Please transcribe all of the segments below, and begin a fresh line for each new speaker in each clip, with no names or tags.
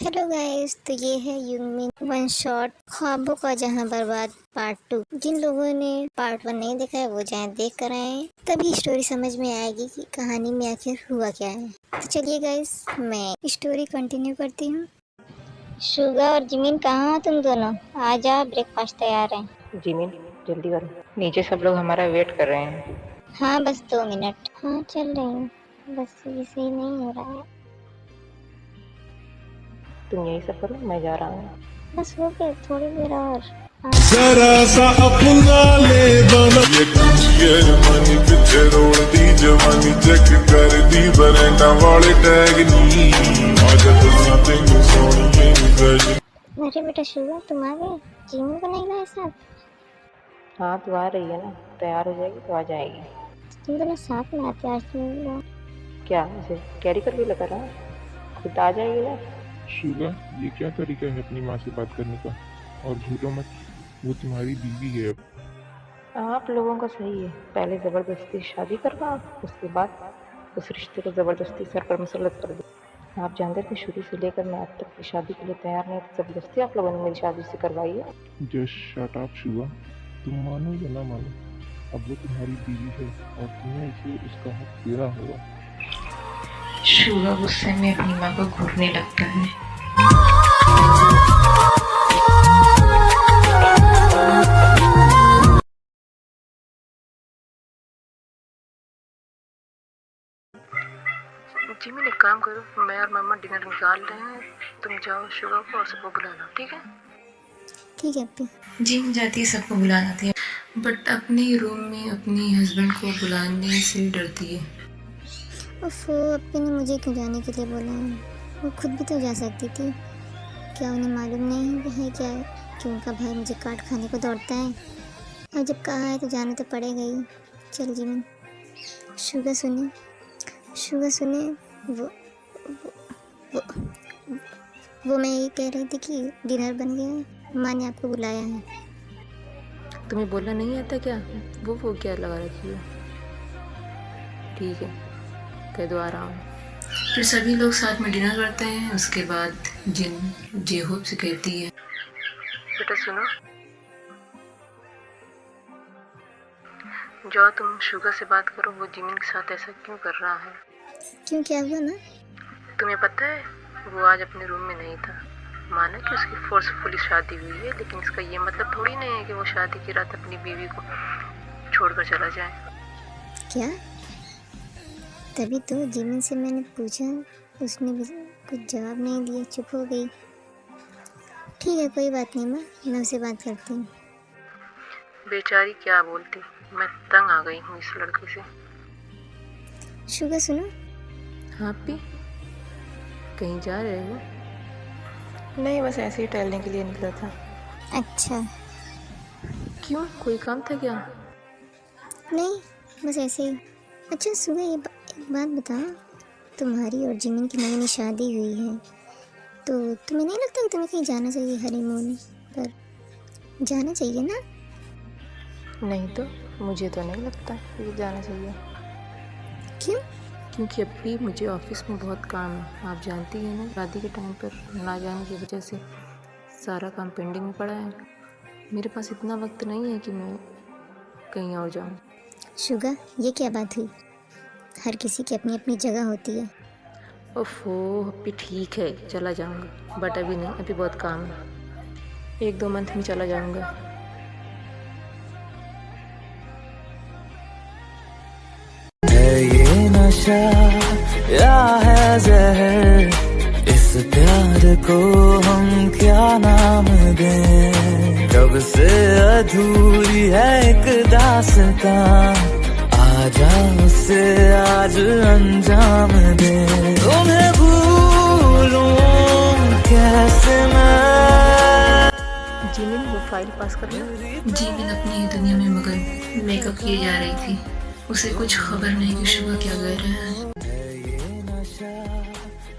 Hello guys, तो ये है यूमिन वन शॉट ख्वाबों का जहां बर्बाद पार्ट 2। जिन लोगों ने पार्ट 1 नहीं देखा है वो जाएं देख कर आए, तभी स्टोरी समझ में आएगी कि कहानी में आखिर हुआ क्या है। तो चलिए गाइस, मैं स्टोरी कंटिन्यू करती हूँ। शुगा और जिमिन कहाँ हो तुम दोनों? आ जाओ, ब्रेकफास्ट तैयार है।
जिमिन जल्दी करो, नीचे सब लोग हमारा वेट कर रहे हैं।
हाँ बस 2 मिनट। हाँ चल रही हूँ, बस इसे ही नहीं हो रहा है।
तुम यही सब करो, मैं जा रहा हूँ।
बस हो गया, थोड़ी देर और।
जरा सा अपना ले बना ये मनी पिछे रोड दी जवानी चेक कर दी बरेंडा वाले टैग नी आज तुसी तेनू सोनी फैशन।
अरे बेटा शुगा, तुम आ गए? जिमिन को नहीं लाए साथ?
हाँ तो आ रही है ना, तैयार हो जाएगी तो आ जाएगी।
तुम दोनों साथ में आते आज तुम।
क्या उसे कैरी करके लगा रहा, खुद आ जाएगी ना।
शुगा, ये क्या तरीका है अपनी माँ से बात करने का? और भूलो मत, वो तुम्हारी बीवी है अब।
आप लोगों का सही है, पहले ज़बरदस्ती शादी करवाओ, उसके बाद उस रिश्ते को ज़बरदस्ती सर पर मुसल्लत कर दो। आप जानते थे शुरू से लेकर मैं अब तक की शादी के लिए तैयार नहीं थी, ज़बरदस्ती आप लोगों ने मेरी शादी से करवाई है।
जस्ट शट अप शुगा, तुम मानो या ना मानो, अब वो तुम्हारी बीवी है और तुम्हें उसे उसका हक देना होगा।
शुगा गुस्से में अपनी माँ को घूरने लगता है। जिमिन एक काम करो, मैं और मामा डिनर निकाल रहे हैं, तुम जाओ शुगा को और सबको बुला लो, ठीक है?
ठीक है अप्पी।
जिम जाती है सबको बुलाना थी, बट अपने रूम में अपनी हस्बैंड को बुलाने से डरती है।
उफ, अप्पी ने मुझे क्यों जाने के लिए बोला है? वो खुद भी तो जा सकती थी। क्या उन्हें मालूम नहीं है क्या कि उनका भाई मुझे काट खाने को दौड़ता है? और जब कहा है तो जाना तो पड़ेगा ही। चल जिमिन। शुगा सुने, शुगा सुने, वो वो वो मैं यही कह रही थी कि डिनर बन गया है, माँ ने आपको बुलाया है।
तुम्हें बोलना नहीं आता क्या? वो क्या लगा रखी हो? ठीक है, कह दो आ रहा हूँ।
फिर सभी लोग साथ में डिनर करते हैं। उसके बाद जिन जेहोब से कहती है,
बेटा सुनो, जाओ तुम शुगा से बात करो, वो जिमिन के साथ ऐसा क्यों कर रहा है?
क्यों, क्या हुआ ना?
तुम्हें पता है वो आज अपने रूम में नहीं था। माना कि उसकी फोर्सफुली शादी हुई है, लेकिन इसका ये मतलब थोड़ी नहीं है कि वो शादी की रात अपनी बीवी को छोड़कर चला जाए।
क्या? तभी तो जिमिन से मैंने पूछा, उसने भी कुछ जवाब नहीं दिया, चुप हो गई। ठीक है, कोई बात नहीं माँ, मैं उससे बात करती हूँ।
बेचारी क्या बोलती, मैं तंग आ गई हूँ इस लड़के से।
शुगा सुनो।
हाँ पी, कहीं जा रहे हो? नहीं, बस ऐसे ही टहलने के लिए निकला था।
अच्छा।
क्यों, कोई काम था क्या?
नहीं, बस ऐसे ही। अच्छा सुगा, एक बात बताओ, तुम्हारी और जिमिन की नई नई शादी हुई है, तो तुम्हें नहीं लगता कि तुम्हें कहीं जाना चाहिए? हनीमून पर जाना चाहिए ना?
नहीं तो, मुझे तो नहीं लगता कि जाना चाहिए।
क्यों?
क्योंकि अब भी मुझे ऑफिस में बहुत काम है, आप जानती हैं ना। शादी के टाइम पर ना जाने की वजह से सारा काम पेंडिंग में पड़ा है। मेरे पास इतना वक्त नहीं है कि मैं कहीं और जाऊं।
शुगा, ये क्या बात हुई? हर किसी की अपनी अपनी जगह होती है।
ओफो अभी ठीक है, चला जाऊंगा, बट अभी नहीं, अभी बहुत काम है। 1-2 मंथ में चला जाऊंगा।
ये नशा या है जहर, इस प्यार को हम क्या नाम दें? कब से अधूरी है एक दास्तां, आजा उसे आज अंजाम दे। तुम्हें भूलूं कैसे मैं?
जिमिन वो फाइल पास कर लो।
जिमिन अपनी ही दुनिया में मगन मेकअप किए जा रही थी। उसे कुछ खबर नहीं कि शुगा क्या कर रहा है।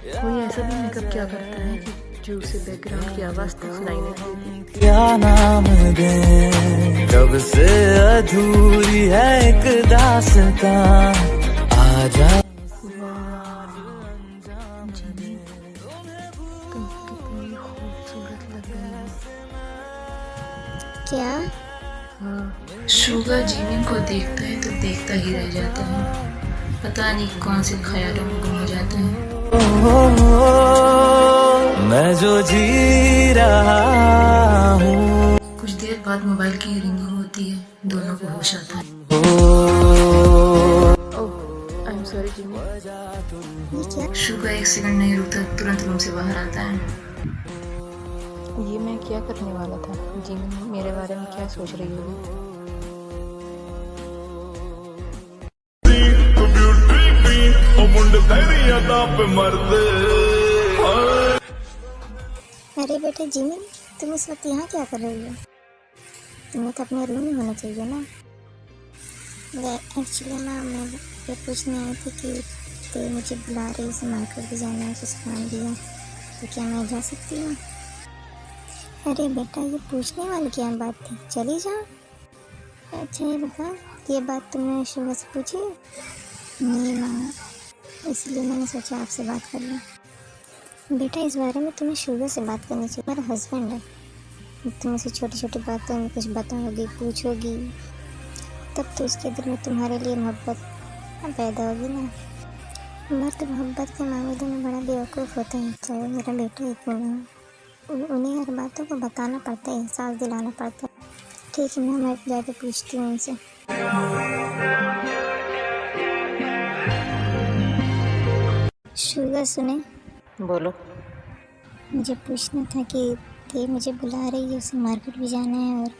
कोई ऐसा भी मेकअप क्या करता है कि जो उसे बैकग्राउंड की आवाज़ तक सुनाई नहीं देती?
क्या नाम दें? कब से अधूरी है एक दास्तां, आजा।
जिमिन,
क्या?
हाँ,
शुगा जिमिन को देखता है तो देखता ही रह जाता है। पता नहीं कौन से ख्यालों में गुम हो जाता है।
मैं जो जी रहा हूँ।
कुछ देर बाद मोबाइल की रिंगिंग होती है, दोनों को होश आता है।
ओह, आई एम सॉरी जिमी।
ये क्या?
शुगा एक सेकंड नहीं रुकता, तुरंत रूम से बाहर आता है।
ये मैं क्या करने वाला था? जिमी मेरे बारे में क्या सोच रही होगी?
अरे बेटा जिमी, तुम इस वक्त यहाँ क्या कर रही हो? तुम्हें तो अपने रूम में होना चाहिए ना। एक्चुअली ना मैं ये पूछने आई थी कि तो मुझे बुला रही है, मार्केट भी जाना है, कुछ काम भी है, तो क्या मैं जा सकती हूँ? अरे बेटा ये पूछने वाली क्या बात थी, चली जाओ। अच्छा ये बता, ये बात तुमने शुगर से पूछी? नहीं माँ, इसलिए मैंने सोचा आपसे बात कर लूँ। बेटा इस बारे में तुम्हें शुगर से बात करनी चाहिए, मेरा हस्बैंड है। तुम उसे छोटी छोटी बातों में कुछ बताओगी, पूछोगी, तब तो उसके दिल में तुम्हारे लिए मोहब्बत पैदा होगी ना। मर्द मोहब्बत के मामले में बड़ा बेवकूफ़ होता है, चाहे मेरा बेटा ही क्यों ना हो। उन्हें हर बातों को बताना पड़ता है, एहसास दिलाना पड़ता है। ठीक है मैं जाके पूछती हूँ उनसे। शुगर सुने,
बोलो।
मुझे पूछना था कि ते मुझे बुला रही है, उसे मार्केट भी जाना है और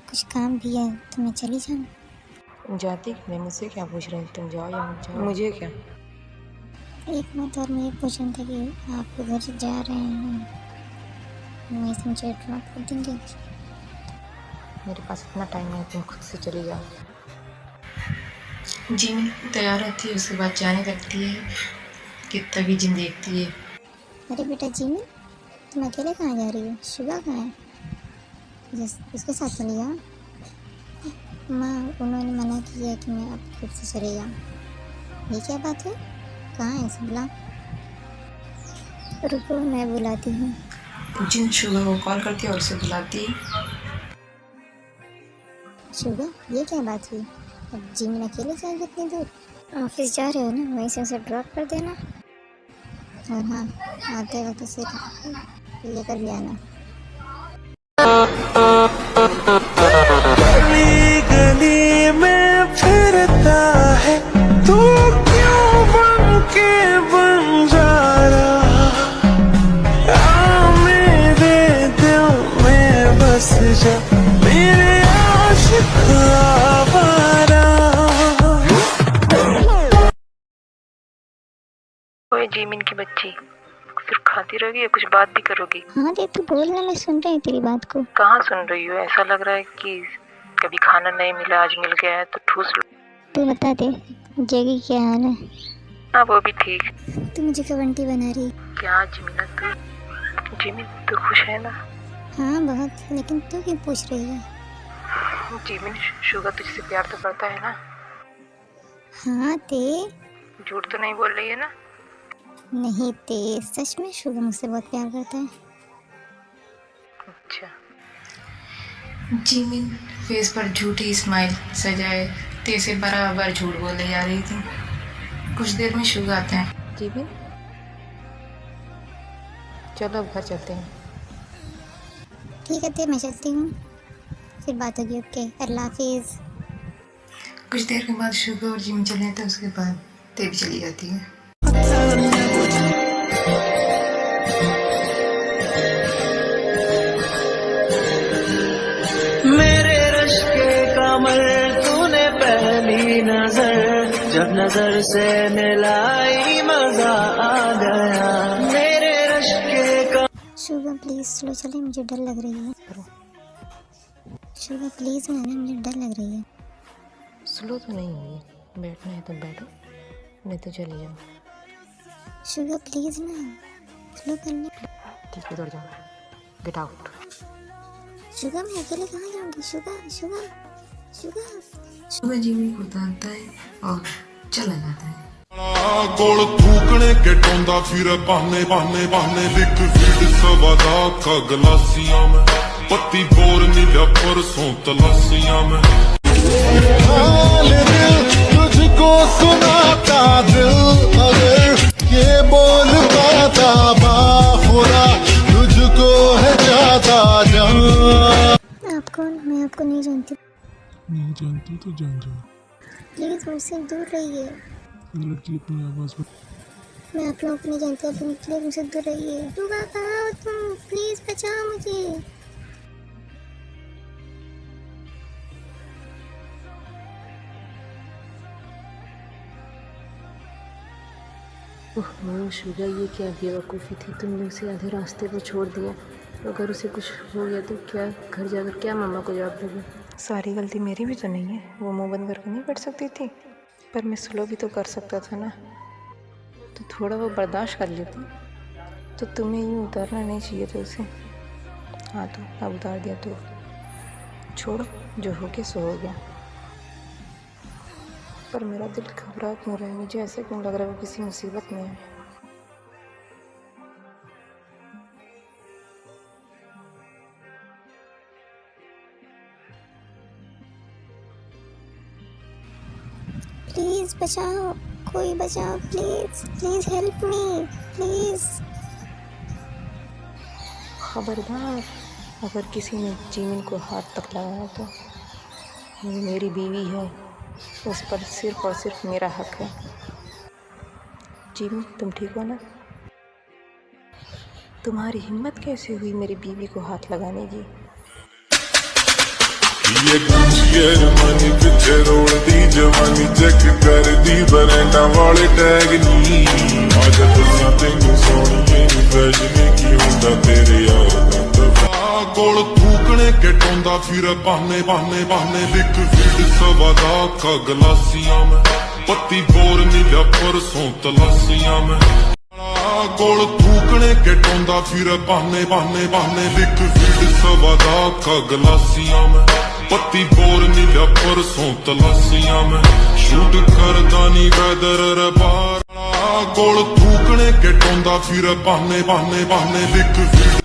कुछ काम भी है, तो मैं चली जाऊँ?
जाती मैं मुझसे क्या पूछ रही? तुम जाओ या मत जाओ, मुझे क्या?
एक बात और मुझे पूछना था कि आप उधर से जा रहे हैं, मैं मुझे ड्रॉप कर देंगे?
मेरे पास इतना टाइम नहीं, तुम खुद से चली जाओ।
जिमिन तैयार रहती है, उसके बाद जाने लगती है कि तभी जिन देखती है।
अरे बेटा जिमी, तुम अकेले कहाँ जा रही हो? शुगर कहाँ है? उसके साथ चली जाओ। माँ उन्होंने मना किया कि मैं अब खुद से चले जाऊँ। ये क्या बात है? कहाँ है इसे बुला? रुको मैं बुलाती हूँ।
जिन शुगा को कॉल करती है और उसे बुलाती है।
शुगर ये क्या बात हुई? अब जिमी अकेले जाएगी इतनी दूर? ऑफिस जा रहे हो ना, वहीं से उसे ड्रॉप कर देना, और हाँ आते वक्त उसे लेकर भी आना।
गली गली में फिरता है तू, क्यों बन के बंजारा? आ मेरे दिल में बस जा, मेरे आशिक आवारा।
ओए जिमिन की बच्ची, सिर्फ खाती रहोगी या कुछ बात भी करोगी?
हाँ दे तू बोलना, मैं सुन रही हूँ तेरी बात को।
कहाँ सुन रही हो? ऐसा लग रहा है कि कभी खाना नहीं मिला, आज मिल गया है तो ठूस लो।
तू बता दे जगी क्या हाल है?
हाँ वो भी ठीक।
तू मुझे कवंटी बना रही?
क्या जिमिना जिमिन तू खुश है ना?
हाँ बहुत, लेकिन तू क्यों पूछ रही है?
जिमिन शुगर तुझसे प्यार तो करता है ना?
हाँ ते
झूठ तो नहीं बोल रही है ना?
नहीं ते, सच में शुगर मुझसे बहुत प्यार करता है।
अच्छा।
जिमिन फेस पर झूठी स्माइल सजाए ते से बराबर झूठ बोले जा रही थी। कुछ देर में शुगा आता है।
जिमिन चलो अब घर चलते हैं।
ठीक है ते, मैं चलती हूँ, फिर बात होगी। ओके अल्लाह हाफिज़।
कुछ देर के बाद शुगा और जिमिन चले जाते हैं, उसके बाद ते भी चली जाती है।
मेरे रिश्ते कमर तूने पहली नजर, जब नजर से मिलाई मजा आ गया। मेरे रिश्ते का
शुगर प्लीज़ स्लो चले, मुझे डर लग रही है। शुगर प्लीज़ ना, मुझे डर लग रही है।
स्लो तो नहीं होगी, बैठना है तो बैठो, नहीं तो चले जाओ।
शुगर प्लीज़ ना, स्लो करने।
ठीक है, दौड़ जाओ, गेट आउट।
शुगर मैं अकेले कहाँ जाऊँगी? Sugar sugar sugar.
Suga Jimin को उतारता है और चला जाता है।
ਕੋਲ ਥੂਕਣੇ ਕੇ ਟੋਂਦਾ ਫਿਰ ਬਹਾਨੇ ਬਹਾਨੇ ਬਹਾਨੇ ਲਿਖ ਫੀਡ ਸਵਾ ਦਾ ਅੱਖਾਂ ਗਲਾਸੀਆਂ ਮੈਂ पत्ती बोर नीला परसों तलाशियां में
हाल दिल तुझको सुनाता दिल अगर ये बोल पाता बाखुदा तुझको है जाता जान।
आप कौन? मैं आपको नहीं जानती।
नहीं जानती तो जान जाओ।
प्लीज़ मुझसे दूर रहिए।
ये लड़की अपनी आवाज़ में
मैं आप लोगों को नहीं जानती, आप प्लीज़ मुझसे दूर रहिए। शुगा कहाँ हो तुम? प्लीज़ बचाओ मुझे।
ओह शुगा, ये क्या बेवकूफ़ी थी, तुमने उसे आधे रास्ते पर छोड़ दिया। अगर उसे कुछ हो गया तो क्या, घर जाकर क्या मम्मा को जवाब दोगे? सारी गलती मेरी भी तो नहीं है, वो मुंह बंद करके नहीं बैठ सकती थी, पर मैं स्लो भी तो कर सकता था ना, तो थोड़ा वो बर्दाश्त कर लेती। तो तुम्हें यूँ उतारना नहीं चाहिए था उसे। हाँ तो अब उतार दिया तो छोड़ो, जो हो गया सो हो गया। पर मेरा दिल घबरा क्यों रहा है? मुझे ऐसा क्यों लग रहा है वो किसी मुसीबत में है।
प्लीज़ बचाओ, कोई बचाओ please, please help me please.
खबरदार, अगर किसी ने जीमिन को हाथ तक लगाया तो वो मेरी बीवी है, उस पर सिर्फ और सिर्फ मेरा हक है। जीमिन तुम ठीक हो ना? तुम्हारी हिम्मत कैसे हुई मेरी बीवी को हाथ लगाने की?
ये गुंजियर मनी पिछे रोलदी जवानी चेक कर दी बरेंडा वाले टैग नी आज तुसी तेनू सोनिए नी फैशन की हुंदा तेरे यार दा गोल थूकने के टोंदा फिर बहाने बहाने बहाने लिख फीड सवा दा का गलासियां में पत्ती बोर नीला परसों तलाशियां में गोल थूकने के टोंदा फिर बहाने बहाने बहाने लिख फीड सवा दा का गलासियां में पत्ती बोर नीला परसों तलाशियां में शूट करदा नी वेदर बार गोल थूकने के टोंदा फिर बहाने बहाने बहाने लिख फीड।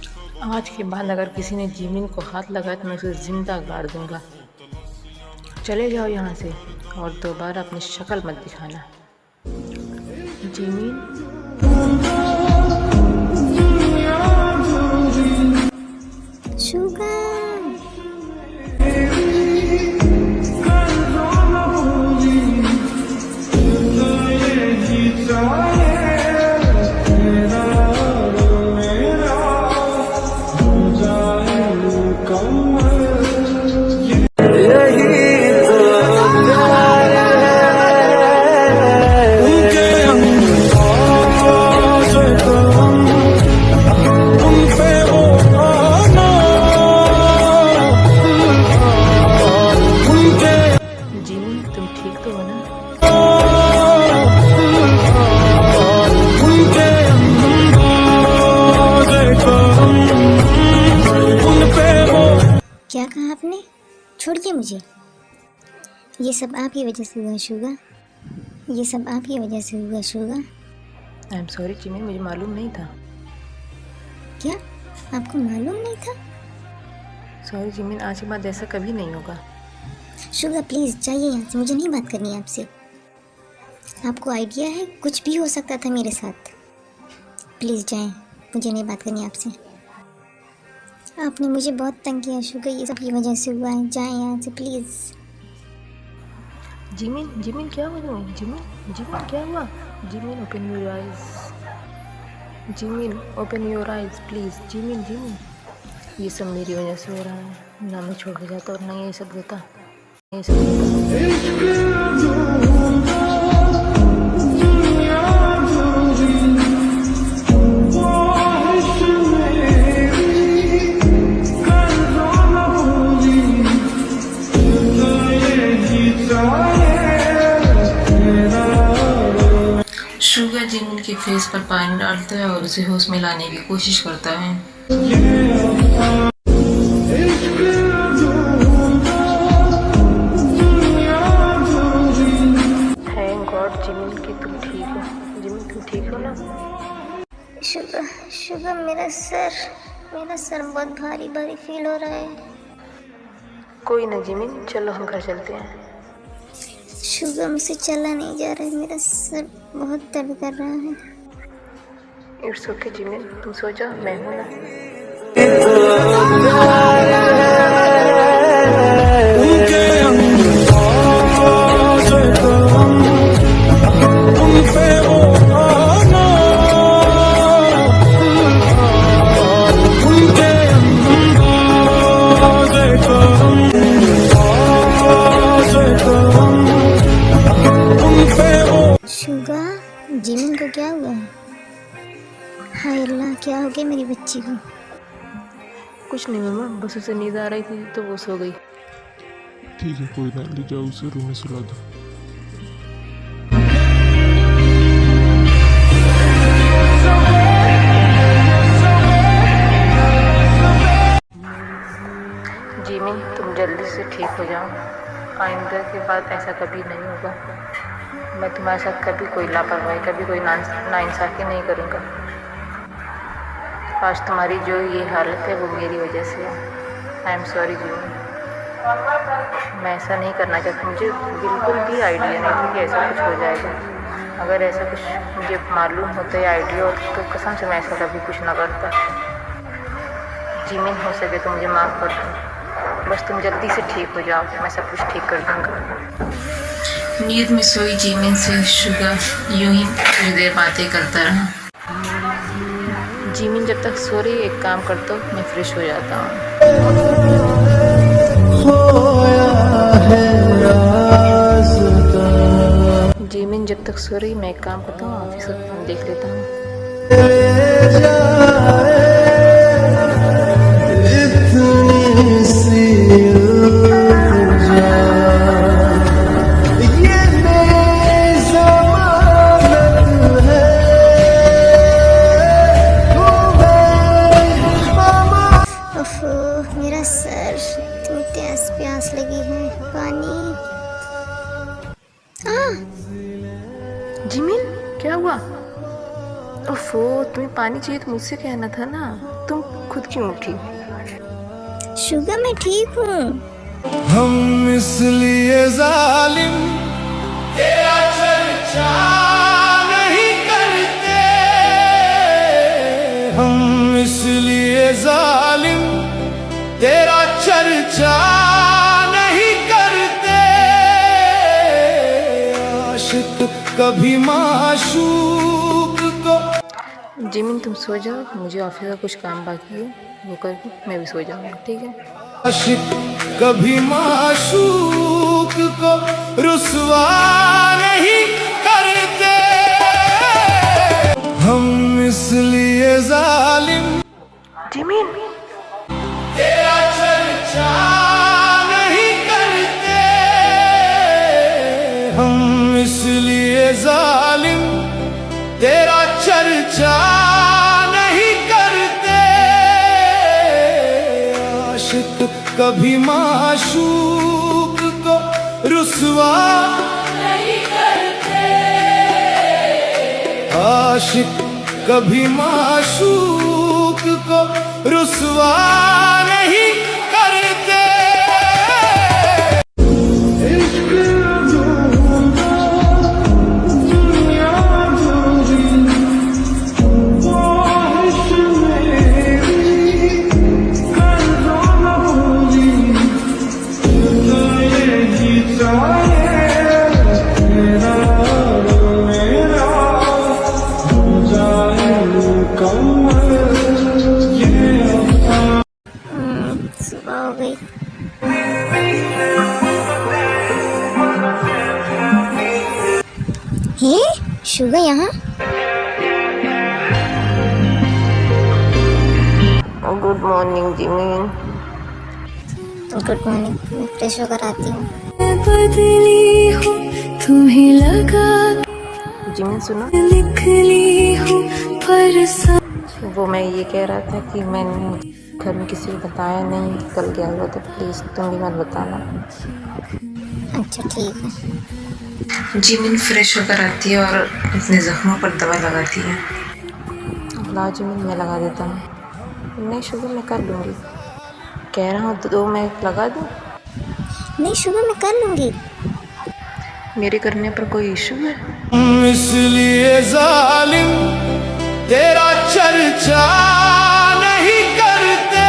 आज के बाद अगर किसी ने जीमिन को हाथ लगाया तो मैं उसे जिंदा गाड़ दूंगा। चले जाओ यहाँ से और दोबारा अपनी शक्ल मत दिखाना। जीमिन
शुगा क्या कहा आपने? छोड़िए मुझे। ये सब आपकी वजह से हुआ शुगा, ये सब आपकी वजह से हुआ शुगा।
आई एम सॉरी जीमिन, मुझे मालूम नहीं था।
क्या आपको मालूम नहीं था?
सॉरी जीमिन, आज के बाद ऐसा कभी नहीं होगा।
शुगा प्लीज़ जाइए यहाँ से, मुझे नहीं बात करनी है आपसे। आपको आइडिया है कुछ भी हो सकता था मेरे साथ। प्लीज़ जाएं, मुझे नहीं बात करनी आपसे। आपने मुझे बहुत तंग किया शुगर, ये सब की वजह से हुआ है। जाएं यहाँ से प्लीज़।
जीमिन जीमिन क्या हुआ तुम्हें? जीमिन जीमिन क्या हुआ? Jimin open your eyes, Jimin open your eyes please. Jimin Jimin, ये सब मेरी वजह से हो रहा है। ना मैं छोड़ के जाता और ना ये सब होता, ये सब होता।
शुगर जीमिन के फेस पर पानी डालता है और उसे होश में लाने की कोशिश करता है।
थैंक गॉड जीमिन कि तुम ठीक हो। जीमिन तुम ठीक हो ना?
शुगर शुगर मेरा सर मेरा सर बहुत भारी भारी फील हो रहा है।
कोई ना जिमिन, चलो हम घर चलते हैं।
शुगर मुझसे चला नहीं जा रहा है, मेरा सर बहुत दर्द कर रहा है।
इट्स ओके जिमिन, तुम सो जाओ, मैं हूं ना।
शुगर, जिमिन को क्या हुआ? हाय अल्लाह, क्या हो गया मेरी बच्ची को?
कुछ नहीं मम्मा, बस उसे नींद आ रही थी तो वो सो गई।
ठीक है, कोई ना, ले जाओ उसे रूम में सुला दो।
जिमिन, तुम जल्दी से ठीक हो जाओ। आइंदा के बाद ऐसा कभी नहीं होगा। मैं तुम्हारे साथ कभी कोई लापरवाही, कभी कोई नाइंसाफ़ी नहीं करूँगा। आज तुम्हारी जो ये हालत है वो मेरी वजह से है। I am sorry Jimin. मैं ऐसा नहीं करना चाहती, मुझे बिल्कुल भी आइडिया नहीं था कि ऐसा कुछ हो जाएगा। अगर ऐसा कुछ मुझे मालूम होता है आइडिया हो तो कसम से मैं ऐसा कभी कुछ ना करता। जिमिन, हो सके तो मुझे माफ़ कर दो। बस तुम जल्दी से ठीक हो जाओ, मैं सब कुछ ठीक कर दूँगा।
नींद में सोई जिमिन से शुगर यूं ही कुछ देर बातें करता रहा।
जिमिन जब तक सो रही, एक काम करता हूँ, मैं फ्रेश हो जाता हूँ। जिमिन जब तक सो रही, मैं एक काम करता हूँ, ऑफिस का काम देख लेता हूँ।
मेरा सर, इतनी तेज प्यास लगी है, पानी।
जिमिन, क्या हुआ? ओफो, तुम्हें पानी चाहिए तो मुझसे कहना था ना, तुम खुद क्यों उठी?
शुगर, मैं ठीक हूँ।
हम इसलिए जालिम तेरा चर्चा नहीं करते, हम इसलिए जालिम तेरा चर्चा नहीं करते। आशिक कभी माशूक को।
जिमिन, तुम सो जाओ, मुझे ऑफिस का कुछ काम बाकी है, वो करके मैं भी सो जाऊँगा, ठीक है?
आशिक कभी माशूक को रुसवा नहीं करते, हम इसलिए जालिम
जिमिन,
तेरा चर्चा नहीं करते, हम इसलिए जालिम तेरा चर्चा नहीं करते। आशिक कभी माशूक को रुसवा नहीं करते, आशिक कभी माशूक को रुसवा नहीं करते।
सुबह हो गई। हे शुगर, यहाँ?
Good morning Jimin.
Good morning, मैं फ्रेश होकर आती हूँ।
बदली हूँ तुम्हें लगा,
जिमिन सुनो,
निकली हूँ पर
वो मैं ये कह रहा था कि मैंने घर में किसी को बताया नहीं कि कल क्या हुआ, तो प्लीज़ तुम भी मत बताना।
अच्छा ठीक है।
जिमिन फ्रेश होकर आती है और अपने जख्मों पर दवा लगाती है।
लाओ जिमिन, मैं लगा देता हूँ। नहीं शुगर मैं कर लूँगी, कह रहा हूँ तो 2 मैं लगा दूँ।
नहीं शुगर मैं कर लूँगी।
मेरे करने पर कोई इशू है?
इसलिए जालिम तेरा चर्चा नहीं करते,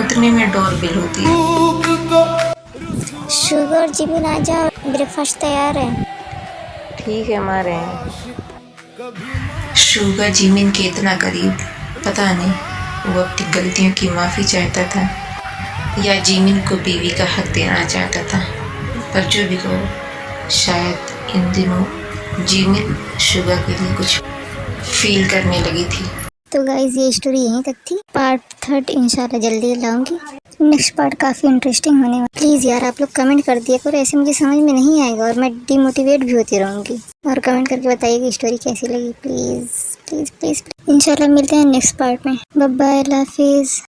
उतने में डोर बिल होती है।
आशिक को
शुगर जी भी आ जाओ, ब्रेकफास्ट तैयार है।
ठीक है हमारे हैं।
शुगर जिमिन के इतना करीब, पता नहीं वो अपनी गलतियों की माफ़ी चाहता था या जिमिन को बीवी का हक देना चाहता था, पर जो भी कहो शायद इन दिनों जिमिन शुगर के लिए कुछ फील करने लगी थी।
तो गाइज ये स्टोरी यहीं तक थी। पार्ट 3 इंशाल्लाह जल्दी लाऊंगी। नेक्स्ट पार्ट काफ़ी इंटरेस्टिंग होने वाला। प्लीज़ यार आप लोग कमेंट कर दिया करो, ऐसे मुझे समझ में नहीं आएगा और मैं डिमोटिवेट भी होती रहूँगी। और कमेंट करके बताइए कि स्टोरी कैसी लगी। प्लीज़ प्लीज़ प्लीज़ इंशाल्लाह मिलते हैं नेक्स्ट पार्ट में। बाय बाय, अल्लाह हाफिज़।